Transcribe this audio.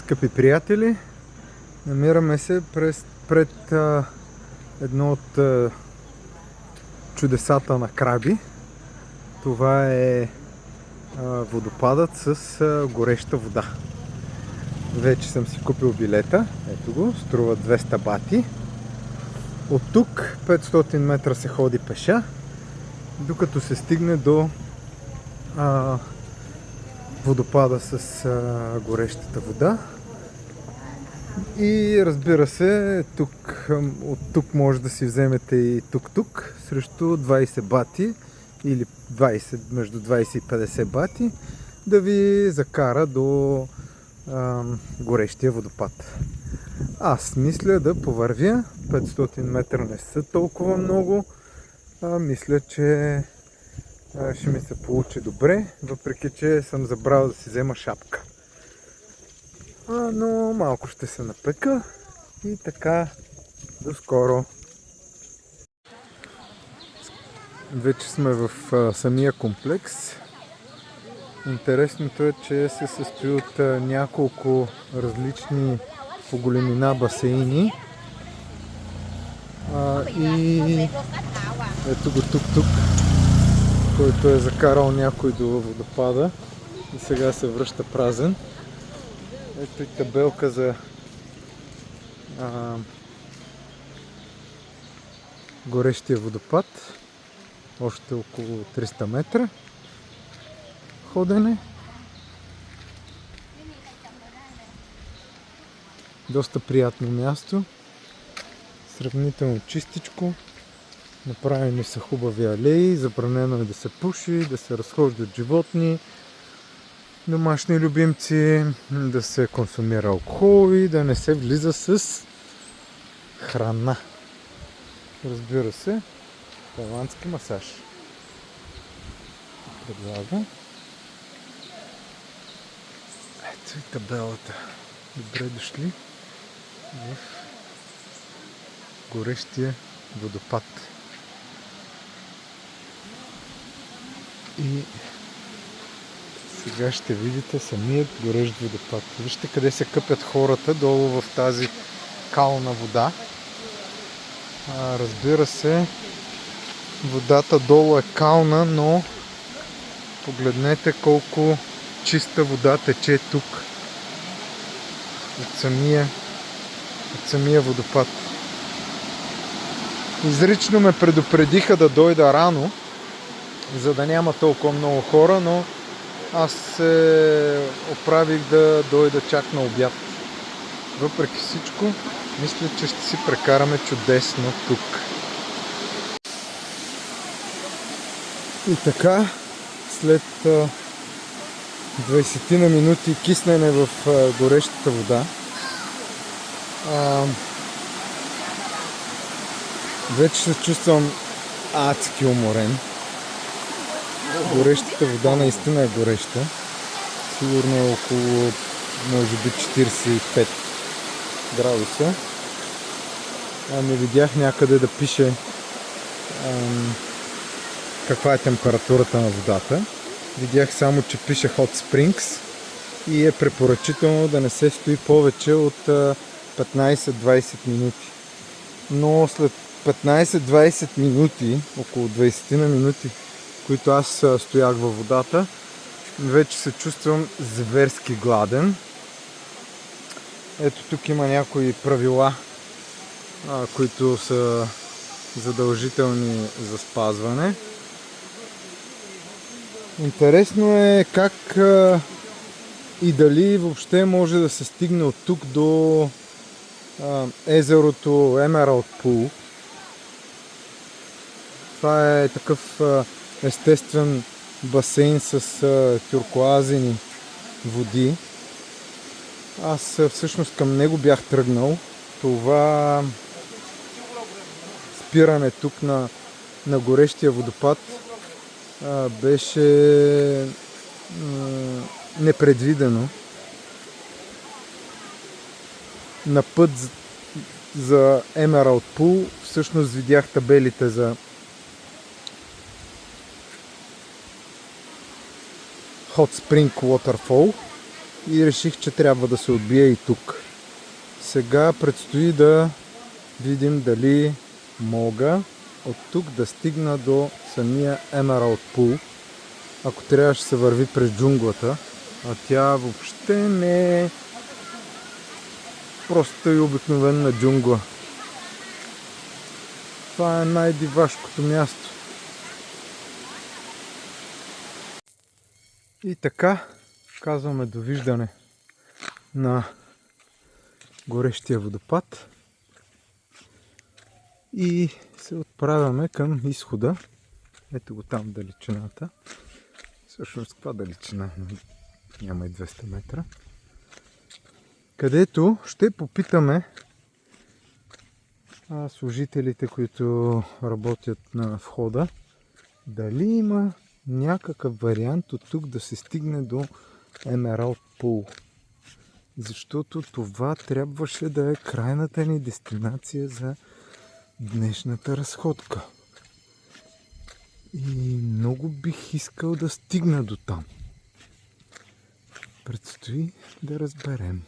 Скъпи приятели, намираме се пред едно от чудесата на Краби. Това е водопадът с гореща вода. Вече съм си купил билета. Ето го, струва 200 бати. От тук 500 метра се ходи пеша, докато се стигне до водопада с горещата вода. И разбира се, от тук може да си вземете и тук срещу 20 бати или между 20 и 50 бати да ви закара до горещия водопад. Аз мисля да повървя. 500 метра не са толкова много. Мисля, че ще ми се получи добре, въпреки че съм забрал да си взема шапка. Но малко ще се напека и така, до скоро. Вече сме в самия комплекс. Интересното е, че се състои от няколко различни по големина басейни. И ето го тук, който е закарал някой до водопада и сега се връща празен. Ето и табелка за горещия водопад. Още около 300 метра ходене. Доста приятно място. Сравнително чистичко. Направени са хубави алеи. Забранено е да се пуши, да се разхождат животни, домашни любимци, да се консумира алкохол и да не се влиза с храна. Разбира се, тайландски масаж предлага. Ето и табелата. Добре дошли в горещия водопад. И сега ще видите самият горещ водопад. Вижте къде се къпят хората долу в тази кална вода. Разбира се, водата долу е кална, но погледнете колко чиста вода тече тук от самия водопад. Изрично ме предупредиха да дойда рано, за да няма толкова много хора, но аз се оправих да дойда чак на обяд. Въпреки всичко, мисля, че ще си прекараме чудесно тук. И така, след 20 на минути киснене в горещата вода, вече се чувствам адски уморен. Горещата вода наистина е гореща. Сигурно е около, може би, 45 градуса. Не видях някъде да пише каква е температурата на водата. Видях само, че пише Hot Springs и е препоръчително да не се стои повече от 15-20 минути. Но след 15-20 минути, около 20 на минути, които аз стоях във водата, вече се чувствам зверски гладен. Ето тук има някои правила, които са задължителни за спазване. Интересно е как и дали въобще може да се стигне от тук до езерото Emerald Pool. Това е такъв естествен басейн с тюркоазени води. Аз всъщност към него бях тръгнал. Това спиране тук на горещия водопад беше непредвидено. На път за Emerald Pool всъщност видях табелите за Hot Spring Waterfall и реших, че трябва да се отбия и тук. Сега предстои да видим дали мога от тук да стигна до самия Emerald Pool. Ако трябва, ще се върви през джунглата, а тя въобще не е просто и обикновена джунгла. Това е най-дивашкото място. И така казваме довиждане на горещия водопад и се отправяме към изхода. Ето го там далечината. Всъщност каква далечина? Няма и 200 метра. Където ще попитаме служителите, които работят на входа, дали има някакъв вариант от тук да се стигне до Emerald Pool. Защото това трябваше да е крайната ни дестинация за днешната разходка. И много бих искал да стигна до там. Предстои да разберем.